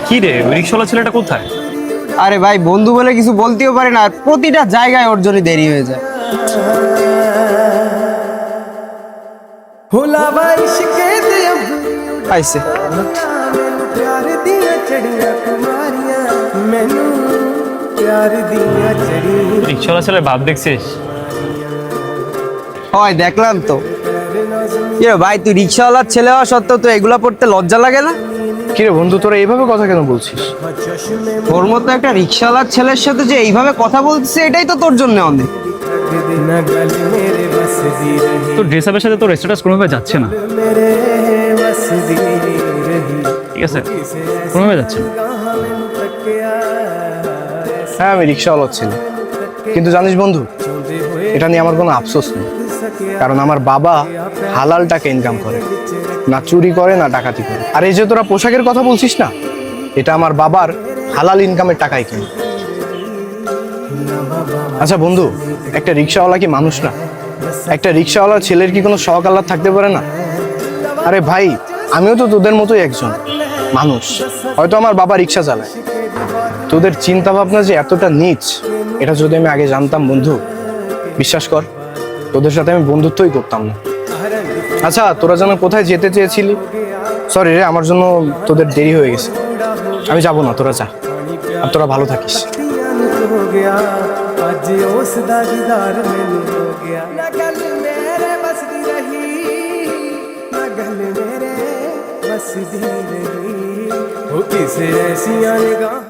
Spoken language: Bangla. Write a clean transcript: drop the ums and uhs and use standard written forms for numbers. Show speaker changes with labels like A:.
A: কি রে, ওই রিক্সাওয়ালা ছেলেটা কোথায়?
B: আরে ভাই, বন্ধু বলে কিছু বলতেও পারে না, আর প্রতিটা জায়গায় ওর জন্য দেরি হয়ে যায়। পাইছে।
A: রিক্সাওয়ালা ছেলের ভাব দেখছিস?
B: হয়, দেখলাম তো। কি রে ভাই, তুই রিক্সাওয়ালার ছেলে হওয়া সত্ত্বেও তো এগুলা পড়তে লজ্জা লাগে না?
C: কিরে বন্ধু, তোরা এইভাবে কথা কেন বলছিস?
B: তোর মতো একটা রিক্সাওয়ালার ছেলের সাথে যে এইভাবে কথা বলছিস, এটাই তো তোর জন্য অনেক।
A: তোর ড্রেস আপের সাথে তোর স্ট্যাটাস কোনোভাবে যাচ্ছে না, ঠিক আছে? কোনোভাবে যাচ্ছে না।
C: হ্যাঁ, আমি রিক্সাওয়ালা ছেলে, কিন্তু জানিস বন্ধু, এটা নিয়ে আমার কোনো আফসোস নেই। কারণ আমার বাবা হালাল টাকা ইনকাম করে, না চুরি করে না ডাকাতি করে। আর এই যে তোরা পোশাকের কথা বলছিস না, এটা আমার বাবার হালাল ইনকামের টাকাই কেন। আচ্ছা বন্ধু, একটা রিক্সাওয়ালা কি মানুষ না? একটা রিক্সাওয়ালার ছেলের কি কোনো শখ আহ্লাদ থাকতে পারে না? আরে ভাই, আমিও তো তোদের মতোই একজন মানুষ। হয়তো আমার বাবা রিক্সা চালায়। তোদের চিন্তা ভাবনা যে এতটা নীচ, এটা যদি আমি আগে জানতাম বন্ধু, বিশ্বাস কর তোদের সাথে আমি বন্ধুত্বই করতাম না। আচ্ছা, তোরা যেন কোথায় যেতে চেয়েছিলি? সরি রে, আমার জন্য তোদের দেরি হয়ে গেছে। আমি যাবো না, তোরা যা। আর তোরা ভালো থাকিস।
D: किसे ऐसी आएगा।